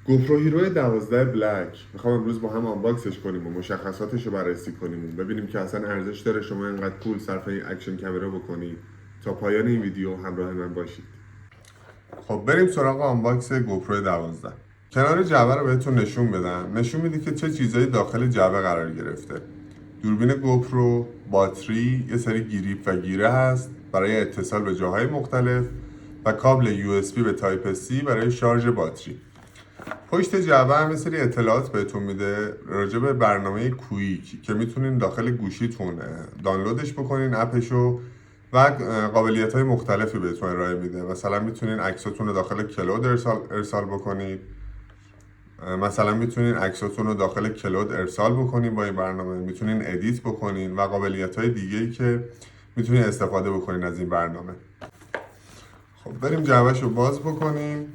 گوپرو هیرو 12 بلک میخوام امروز با هم آنباکسش کنیم و مشخصاتش رو بررسی کنیم و ببینیم که اصلا ارزش داره شما اینقدر پول صرف این اکشن کامera بکنید. تا پایان این ویدیو همراه من باشید. خب بریم سراغ آنباکس گوپرو 12. کنار جعبه رو بهتون نشون بدم. نشون میده که چه چیزایی داخل جعبه قرار گرفته. دوربین گوپرو، باتری، یه سری گریپ و گیره هست برای اتصال به جاهای مختلف و کابل USB به تایپ C برای شارژ باتری. پشت جعبه هم یه سری اطلاعات بهتون میده راجع به برنامه کویک که میتونین داخل گوشیتون دانلودش بکنین اپشو و قابلیت های مختلفی بهتون ارائه میده. مثلا میتونین عکساتون رو داخل کلود ارسال بکنید. مثلا میتونین عکساتون رو داخل کلود ارسال بکنین با این برنامه. میتونین ادیت بکنین و قابلیت های دیگه‌ای که میتونین استفاده بکنین از این برنامه. خب بریم جعبهش رو باز بکنیم.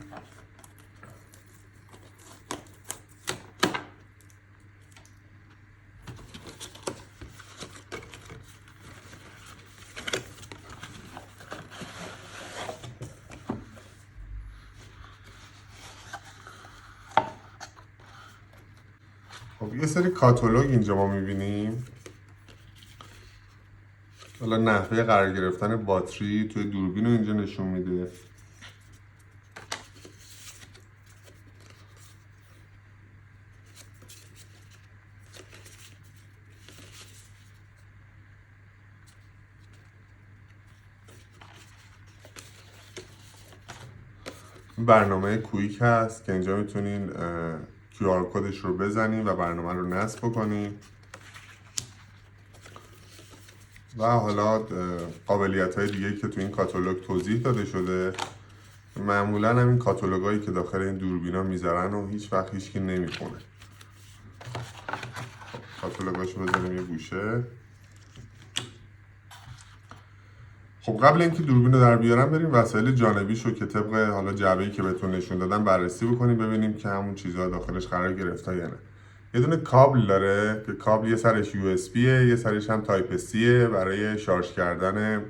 خب یه سری کاتالوگ اینجا ما میبینیم. حالا نحوه قرار گرفتن باتری توی دوربین رو اینجا نشون میده. برنامه کویک هست که اینجا میتونین QR کدش رو بزنین و برنامه رو نصب بکنین و حالا قابلیت های دیگه که تو این کاتالوگ توضیح داده شده. معمولا هم این کاتالوگ هایی که داخل این دوربین ها میذارن و هیچ وقت هیچکی نمیخونه. کاتالوگاشو بذاریم یه گوشه. خب قبل اینکه دوربین رو در بیارم بریم وسایل جانبیشو که طبق حالا جعبه‌ای که بهتون نشون دادم بررسی بکنیم ببینیم که همون چیزها داخلش قرار گرفته یا نه. یه دونه کابل داره که کابل یه سرش USB یه سرش هم تایپ C برای شارژ کردن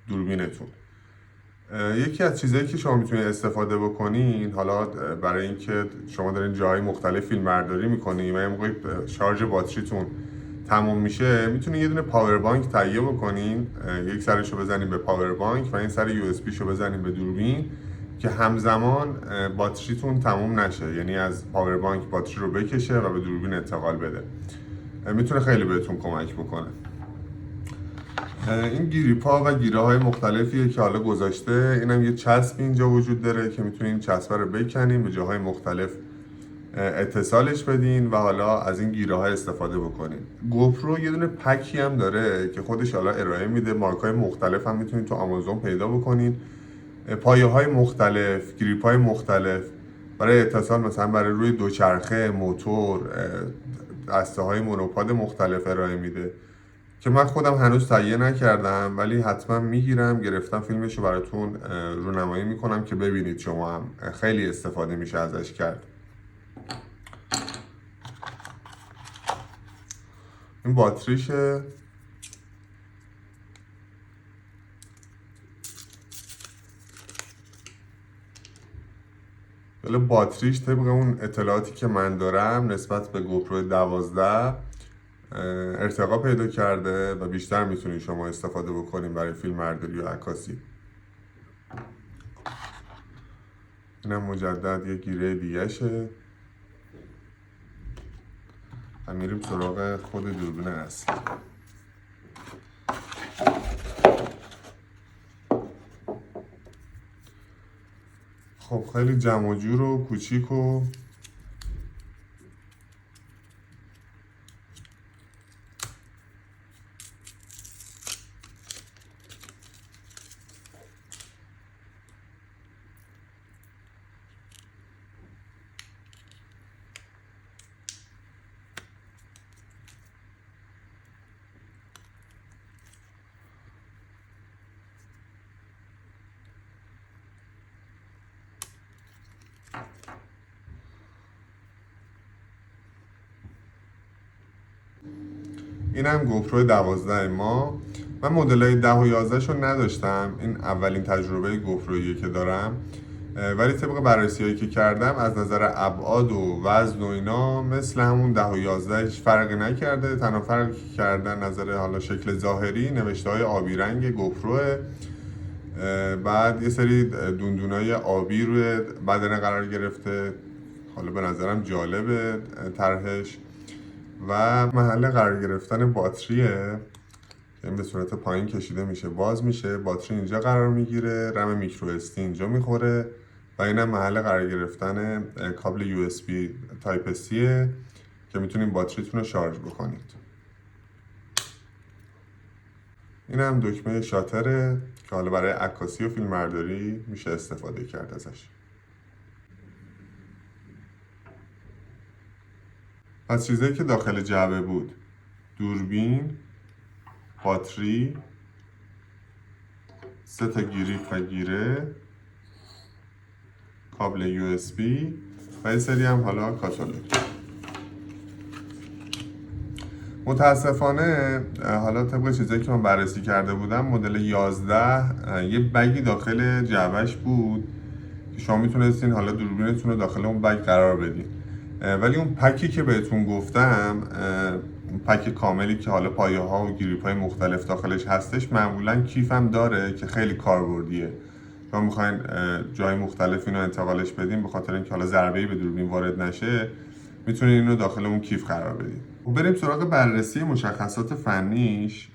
دوربینتون. یکی از چیزایی که شما میتونید استفاده بکنین حالا برای اینکه شما دارین جاهای مختلف فیلم برداری میکنین و یه موقع شارژ باتریتون تموم میشه میتونین یه دونه پاور بانک تهیه بکنین. یک سرش رو بزنین به پاور بانک و این سر USB شو بزنین به دوربین که همزمان باتریتون تموم نشه، یعنی از پاور بانک باتری رو بکشه و به دوربین انتقال بده. میتونه خیلی بهتون کمک بکنه. این گیریپا و گیره های مختلفیه که حالا گذاشته. اینم یه چسب اینجا وجود داره که میتونین چسب رو بکنین به جاهای مختلف اتصالش بدین و حالا از این گیره ها استفاده بکنین. گوپرو یه دونه پکی هم داره که خودش حالا ارائه میده. مارک های مختلف هم میتونین تو آمازون پیدا بکنین. پایه های مختلف، گریپ های مختلف برای اتصال، مثلا برای روی دوچرخه، موتور، دسته های مونوپاد مختلف ارائه میده که من خودم هنوز تهیه نکردم ولی حتما میگیرم، گرفتم فیلمشو براتون رونمایی میکنم که ببینید شما هم. خیلی استفاده میشه ازش کرد. این باتریشه. ولی باتریش طبق اون اطلاعاتی که من دارم نسبت به گوپرو 12 ارتقا پیدا کرده و بیشتر میتونید شما استفاده بکنید برای فیلم برداری و عکاسی. اینم مجدد یه گیره دیگه شه و میریم سراغ خود دوربین اصلی. خب خیلی جمع و جور و کوچیک و اینم گوپرو 12 ما. من مدل های 10 و 11 شو نداشتم. این اولین تجربه گوپرویی که دارم. ولی طبق بررسی هایی که کردم از نظر ابعاد و وزن و اینا مثل همون 10 و 11 هیچ فرقی نکرده. تنها فرقی که کردن نظر حالا شکل ظاهری نوشته های آبی رنگ گوپروه، بعد یه سری دوندونای آبی روی بدن قرار گرفته. حالا به نظرم جالبه طرحش. و محل قرار گرفتن باتریه، این به صورت پایین کشیده میشه، باز میشه، باتری اینجا قرار میگیره، رم میکرو استی اینجا میخوره و اینم محل قرار گرفتن کابل یو اس بی تایپ سیه که میتونید باتریتون رو شارژ بکنید. این هم دکمه شاتره که حالا برای عکاسی و فیلمبرداری میشه استفاده کرد ازش. از چیزایی که داخل جعبه بود: دوربین، باتری، 3 تا گریپ و گیره، کابل یو اس بی و یه سری هم حالا کاتالوگ. متاسفانه حالا طبق چیزایی که من بررسی کرده بودم مدل 11 یه بگی داخل جعبهش بود که شما میتونستین حالا دوربینتون رو داخل اون بگ قرار بدین، ولی اون پکی که بهتون گفتم، پک کاملی که حالا پایه ها و گریپ های مختلف داخلش هستش، معمولا کیف هم داره که خیلی کاربردیه. شما میخواین جای مختلف اینو انتقالش بدین به خاطر اینکه حالا ضربه‌ای به دوربین وارد نشه، میتونید اینو داخل اون کیف قرار بدین. بریم سراغ بررسی مشخصات فنیش،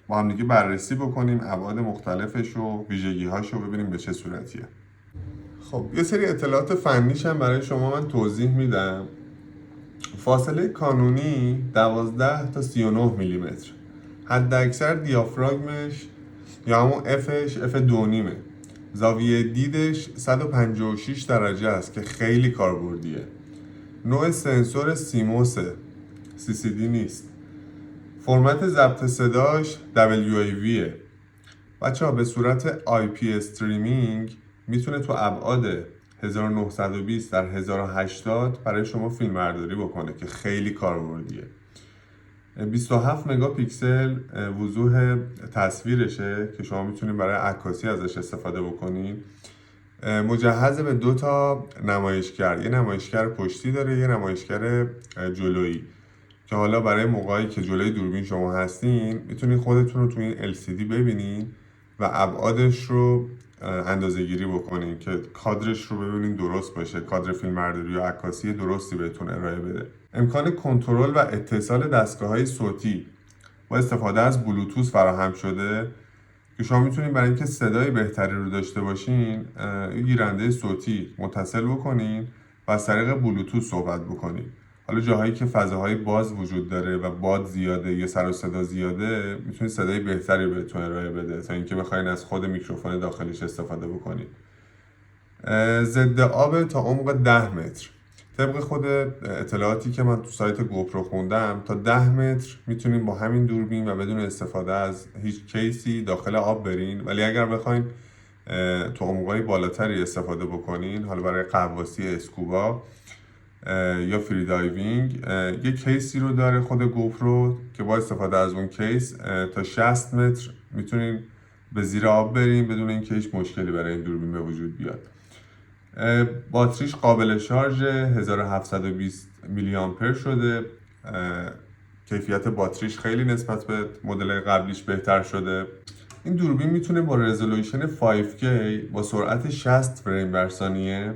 با هم دیگه بررسی بکنیم ابعاد مختلفش و ویژگی‌هاش رو ببینیم به چه صورتیه. خب یه سری اطلاعات فنیش هم برای شما من توضیح میدم. فاصله کانونی 12 تا 39 میلیمتر، حد اکثر دیافراگمش یا همون افش اف 2.5، زاویه دیدش 156 درجه است که خیلی کاربردیه. نوع سنسور سیموسه، CCD نیست. فرمت ضبط صداش WAV. بچه ها به صورت IP استریمینگ میتونه تو ابعاد 1920 در 1080 برای شما فیلم برداری بکنه که خیلی کاربردیه. 27 مگاپیکسل وضوح تصویرشه که شما میتونید برای عکاسی ازش استفاده بکنید. مجهز به 2 تا نمایشگر، یه نمایشگر پشتی داره، یه نمایشگر جلویی که حالا برای موقعی که جلوی دوربین شما هستین میتونید خودتون رو تو این LCD ببینین و ابعادش رو اندازه گیری بکنین که کادرش رو ببینین درست باشه، کادر فیلمبرداری یا عکاسی درستی بهتون ارائه بده. امکان کنترل و اتصال دستگاه‌های صوتی با استفاده از بلوتوث فراهم شده که شما میتونین برای اینکه صدای بهتری رو داشته باشین گیرنده صوتی متصل بکنین و از طریق بلوتوث صحبت بکنین. حالا جاهایی که فضاهای باز وجود داره و باد زیاده یا سر و صدا زیاده میتونید صدای بهتری بهتون ارائه بده تا اینکه بخواین از خود میکروفون داخلیش استفاده بکنید. ضد آب تا عمق 10 متر. طبق خود اطلاعاتی که من تو سایت گوپرو خوندم تا 10 متر میتونین با همین دوربین و بدون استفاده از هیچ کیسی داخل آب برین، ولی اگر بخواین تو عمق‌های بالاتری استفاده بکنین، حالا برای غواصی اسکوبا یا فری دایوینگ، یک کیسی رو داره خود گوپرو که با استفاده از اون کیس تا 60 متر میتونین به زیر آب برین بدون اینکه هیچ مشکلی برای این دوربین به وجود بیاد. باتریش قابل شارژ 1720 میلی آمپر شده. کیفیت باتریش خیلی نسبت به مدل قبلیش بهتر شده. این دوربین میتونه با رزولوشن 5K با سرعت 60 فریم بر ثانیه،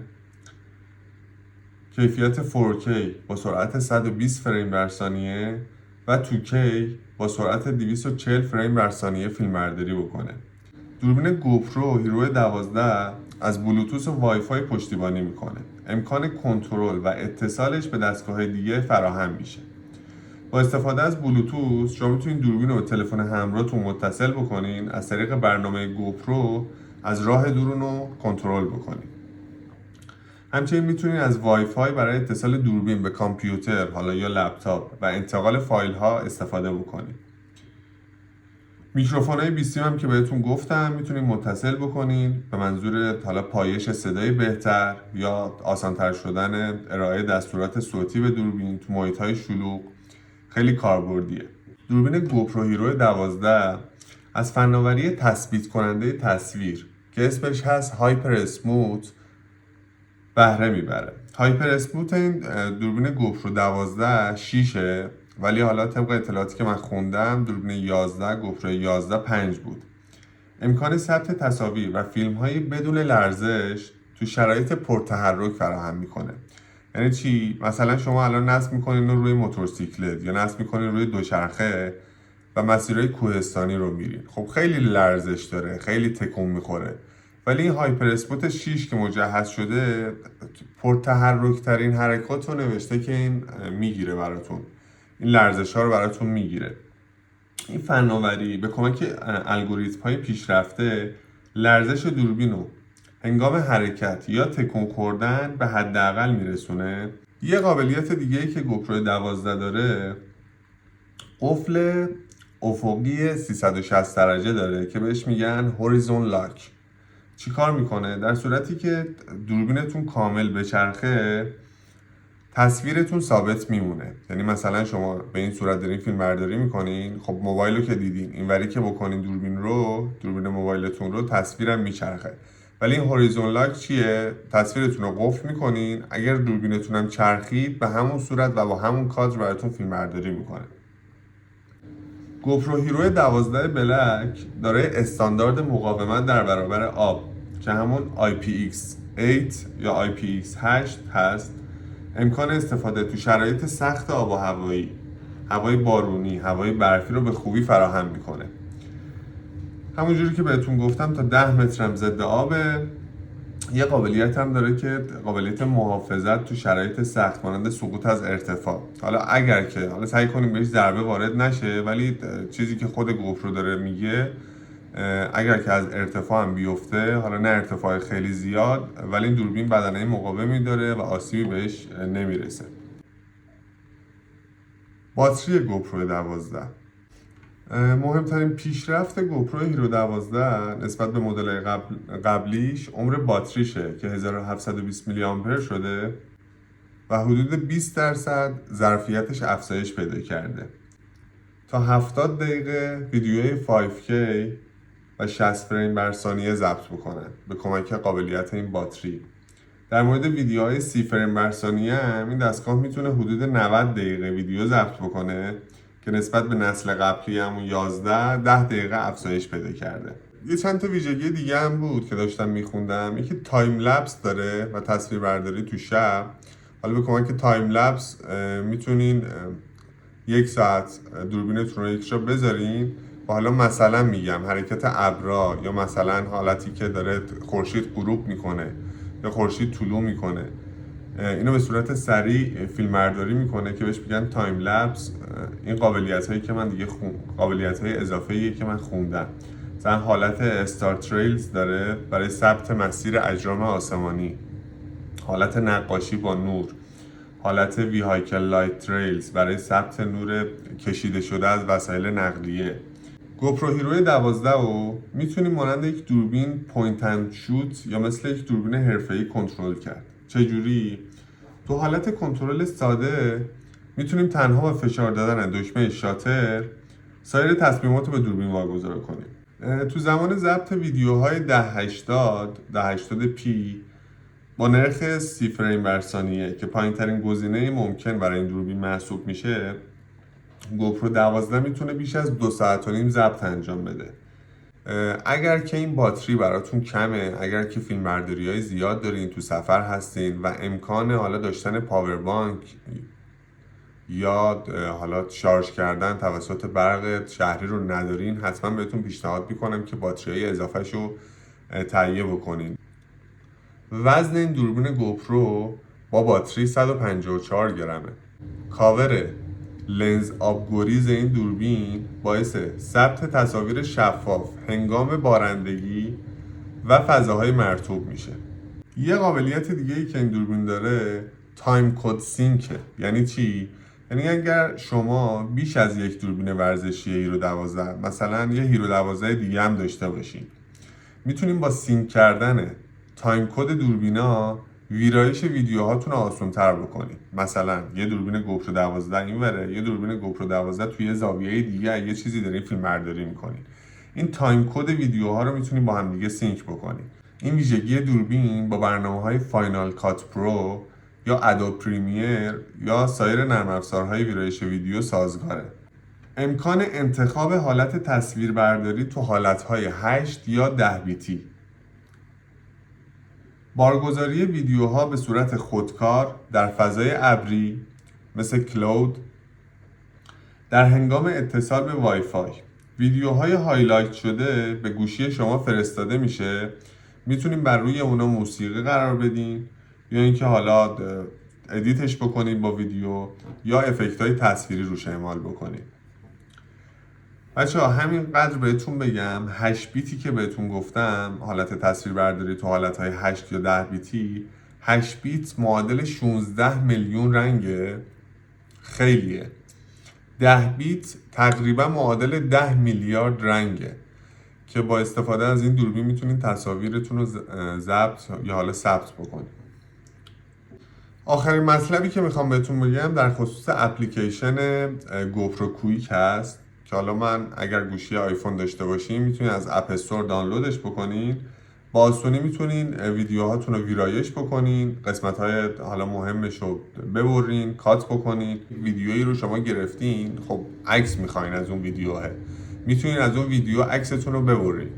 کیفیت 4K با سرعت 120 فریم بر ثانیه و 2K با سرعت 240 فریم بر ثانیه فیلمبرداری بکنه. دوربین گوپرو هیرو 12 از بلوتوث و وای فای پشتیبانی میکنه. امکان کنترل و اتصالش به دستگاه دیگه فراهم میشه. با استفاده از بلوتوث شما میتونید دوربین رو به تلفن همراهتون متصل بکنین، از طریق برنامه گوپرو از راه دور رو کنترل بکنین. همچنین میتونید از وای فای برای اتصال دوربین به کامپیوتر حالا یا لپتاپ و انتقال فایل ها استفاده بکنید. میکروفون های بیستیم هم که بهتون گفتم میتونید متصل بکنین به منظور حالا پایش صدای بهتر یا آسانتر شدن ارائه دستورات صوتی به دوربین تو محیط های شلوغ. خیلی کاربردیه. دوربین گوپرو هیرو 12 از فناوری تثبیت کننده تصویر که اسمش هست هایپر اسموت بهره میبره. هایپر اسموت این دوربین گوپرو 12 6، ولی حالا طبق اطلاعاتی که من خوندم دوربین 11 گوپرو 11 5 بود. امکان ثبت تصاویر و فیلم های بدون لرزش تو شرایط پرتحرک فراهم میکنه. یعنی چی؟ مثلا شما الان نصب میکنین روی موتورسیکلت یا نصب میکنین روی دوچرخه و مسیرهای کوهستانی رو میرین. خب خیلی لرزش داره، خیلی تکون میخوره، ولی این هایپر اسپوت 6 که مجهز شده پرتحرک ترین حرکات رو نوشته که این میگیره براتون، این لرزش ها رو براتون میگیره. این فناوری به کمک الگوریتم های پیشرفته لرزش دوربین رو هنگام حرکت یا تکون خوردن به حداقل میرسونه. یه قابلیت دیگه ای که گوپرو 12 داره قفل افقی 360 درجه داره که بهش میگن هوریزون لاک. چی کار میکنه؟ در صورتی که دوربینتون کامل بچرخه تصویرتون ثابت میمونه. یعنی مثلا شما به این صورت دارین فیلم برداری میکنین، خب موبایل رو که دیدین اینوری که بکنین دوربین موبایلتون رو تصویرم میچرخه. ولی این هوریزون لاک چیه؟ تصویرتون رو قفل میکنین، اگر دوربینتون هم چرخید به همون صورت و با همون کادر براتون فیلم برداری میکنه. گوپرو هیرو 12 بلک داره استاندارد مقاومت در برابر آب که همون IPX8 یا IPX8 هست. امکان استفاده تو شرایط سخت آب و هوایی، هوای بارونی، هوای برفی رو به خوبی فراهم میکنه. همونجوری که بهتون گفتم تا 10 متر هم ضد آبه. یه قابلیت هم داره که قابلیت محافظت تو شرایط سخت مانند سقوط از ارتفاع. حالا اگر که سعی کنیم بهش ضربه وارد نشه، ولی چیزی که خود گوپرو داره میگه اگر که از ارتفاع هم بیفته، حالا نه ارتفاع خیلی زیاد، ولی این دوربین بدنه مقاومی داره و آسیبی بهش نمیرسه. باتری گوپرو 12 مهمترین پیشرفت گوپرو هیرو 12 نسبت به مدل قبلیش عمر باتریشه که 1720 میلی آمپر شده و حدود 20% ظرفیتش افزایش پیدا کرده. تا 70 دقیقه ویدیوی 5K و 60 فریم بر ثانیه ضبط بکنن به کمک قابلیت این باتری. در مورد ویدیوهای 30 فریم بر ثانیه هم این دستگاه میتونه حدود 90 دقیقه ویدیو ضبط بکنه که نسبت به نسل قبلی همون 11 10 دقیقه افزایش پیدا کرده. یه چند تا ویژگی دیگه هم بود که داشتم میخوندم. یکی تایم لپس داره و تصویر برداری تو شب. حالا به کمک تایم لپس میتونین 1 ساعت دوربینتون رو یکجا بذارین و حالا مثلا میگم حرکت ابرا یا مثلا حالتی که داره خورشید غروب میکنه یا خورشید طلوع میکنه، اینو به صورت سریع فیلم برداری میکنه که بهش میگن تایم لپس. این قابلیت‌هایی که من دیگه قابلیت‌های اضافه‌ایه که من خوندم. مثلا حالت استار تریلز داره برای ثبت مسیر اجرام آسمانی، حالت نقاشی با نور، حالت ویهایکل لایت تریلز برای ثبت نور کشیده شده از وسایل نقلیه. گوپرو هیرو 12 رو میتونیم مانند یک دوربین پوینت اند شوت یا مثل یک دوربین حرفه‌ای کنترل کرد. چجوری؟ تو حالت کنترل ساده میتونیم تنها با فشار دادن دکمه شاتر سایر تصمیمات رو به دوربین واگذار کنیم. تو زمان ضبط ویدیوهای 1080p با نرخ 30 فریم بر ثانیه که پایین ترین گزینه ممکن برای این دوربین محسوب میشه، گوپرو 12 میتونه بیش از 2 ساعت و نیم ضبط انجام بده. اگر که این باتری براتون کمه، اگر که فیلم برداری های زیاد دارین، تو سفر هستین و امکان حالا داشتن پاور بانک یا حالا شارژ کردن توسط برق شهری رو ندارین، حتما بهتون پیشنهاد میکنم که باتری های اضافه شو تهیه بکنین. وزن این دوربین گوپرو با باتری 154 گرمه. کاور لنز آبگریز این دوربین باعث ثبت تصاویر شفاف هنگام بارندگی و فضاهای مرطوب میشه. یه قابلیت دیگه ای که این دوربین داره تایم کد سینکه. یعنی چی؟ یعنی اگر شما بیش از یک دوربین ورزشی هیرو 12 مثلا یه هیرو 12 دیگه هم داشته باشین، میتونیم با سینک کردن تایم کد دوربینا ویرایش ویدیوهاتون رو آسان‌تر بکنید. مثلا یه دوربین گوپرو 12 اینوره، یه دوربین گوپرو 12 توی زاویه دیگه یه چیزی دارین فیلم برداری میکنین. این تایم کد ویدیوها رو میتونید با هم دیگه سینک بکنید. این ویژگی دوربین با برنامه‌های فاینال کات پرو یا ادوب پریمیر یا سایر نرم افزارهای ویرایش ویدیو سازگاره. امکان انتخاب حالت تصویربرداری تو حالتهای 8 یا 10 بیتی. بارگذاری ویدیوها به صورت خودکار در فضای ابری مثل کلاود در هنگام اتصال به وای فای. ویدیوهای هایلایت شده به گوشی شما فرستاده میشه، میتونین بر روی اونا موسیقی قرار بدین یا اینکه حالا ادیتش بکنین با ویدیو یا افکت‌های تصویری روش اعمال بکنین. بچه‌ها همینقدر بهتون بگم 8 بیتی که بهتون گفتم حالت تصویربرداری تو حالتهای 8 یا 10 بیتی، 8 بیت معادل 16 میلیون رنگه، خیلیه. 10 بیت تقریبا معادل 10 میلیارد رنگه که با استفاده از این دوربین میتونین تصاویرتون رو ضبط یا حالا ثبت بکنید. آخرین مطلبی که میخوام بهتون بگم در خصوص اپلیکیشن گوپرو کویک هست که حالا من اگر گوشی آیفون داشته باشین میتونین از اپ استور دانلودش بکنین. با آسونی میتونین ویدیوهاتون رو ویرایش بکنین، قسمت‌های حالا مهمش رو ببرین، کات بکنین. ویدیویی رو شما گرفتین، خب عکس میخواین از اون ویدیوه، میتونین از اون ویدیو عکستون رو ببرین.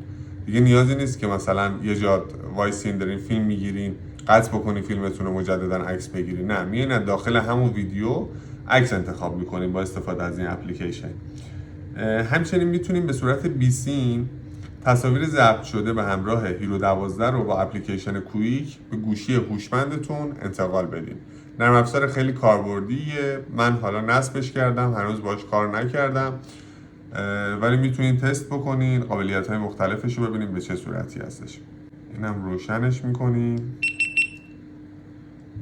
دیگه نیازی نیست که مثلا یه جا وایسین دارین فیلم میگیرین، قطع بکنین فیلمتون رو مجددا عکس بگیرین. نه، میایین داخل همون ویدیو عکس انتخاب میکنین با استفاده از این اپلیکیشن. همچنین میتونین به صورت بیسیم تصاویر ضبط شده به همراه هیرو 12 رو با اپلیکیشن کویک به گوشی هوشمندتون انتقال بدین. نرم افزار خیلی کاربردیه، من حالا نصبش کردم، هنوز باش کار نکردم، ولی میتونین تست بکنین، قابلیت‌های مختلفش رو ببینین به چه صورتی هستش. اینم روشنش میکنیم.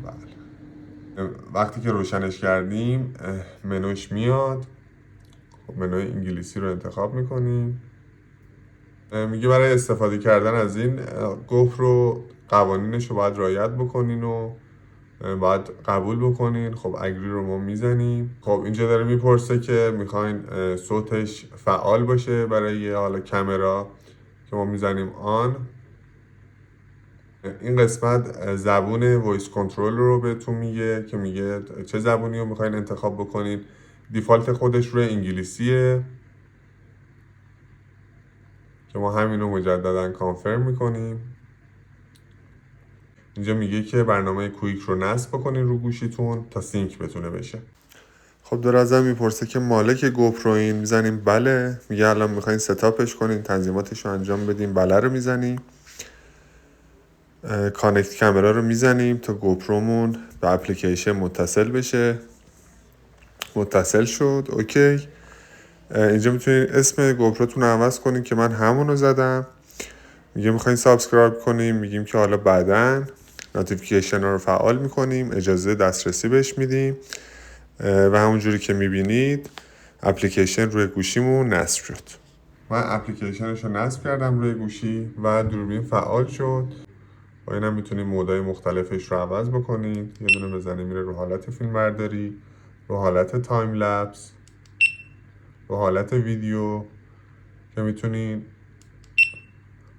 بله. وقتی که روشنش کردیم منوش میاد. خب منوی انگلیسی رو انتخاب میکنیم. میگه برای استفاده کردن از این گوپرو قوانینش رو باید رعایت بکنین و باید قبول بکنین. خب اگری رو ما میزنیم. خب اینجا داره میپرسه که میخواین صوتش فعال باشه برای حالا کامera که ما میزنیم آن. این قسمت زبون وایس کنترل رو بهتون میگه که میگه چه زبونی رو میخواین انتخاب بکنین. دیفالت خودش روی انگلیسیه که ما همین رو مجددا کانفرم میکنیم. اینجا میگه که برنامه کویک رو نصب بکنین رو گوشیتون تا سینک بتونه بشه. خب داره ازم میپرسه که مالک گوپرو این، میزنیم بله. میگه الان میخواین ستاپش کنین، تنظیماتش رو انجام بدیم، بله رو میزنیم. کانکت کامera رو میزنیم تا گوپرومون به اپلیکیشن متصل بشه. متصل شد، اوکی. اینجا میتونید اسم گوپروتون رو عوض کنین که من همون رو زدم. میگه میخواین سابسکرایب کنیم، میگیم که حالا بعداً نوتیفیکیشن رو فعال میکنیم، اجازه دسترسی بهش میدیم و همونجوری که میبینید اپلیکیشن روی گوشیمون نصب شد. من اپلیکیشنش رو نصب کردم روی گوشی و دوربین فعال شد. با اینم میتونید مودهای مختلفش رو عوض بکنید. یه دونه بزنید میره رو حالت فیلم برداری، رو حالت تایم لپس، رو حالت ویدیو که میتونید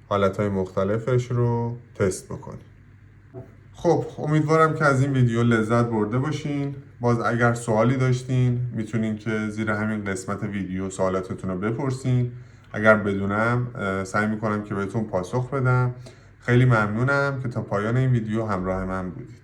حالتهای مختلفش رو تست بکنید. خب امیدوارم که از این ویدیو لذت برده باشین. باز اگر سوالی داشتین میتونین که زیر همین قسمت ویدیو سوالاتتون رو بپرسین. اگر بدونم سعی میکنم که بهتون پاسخ بدم. خیلی ممنونم که تا پایان این ویدیو همراه من بودید.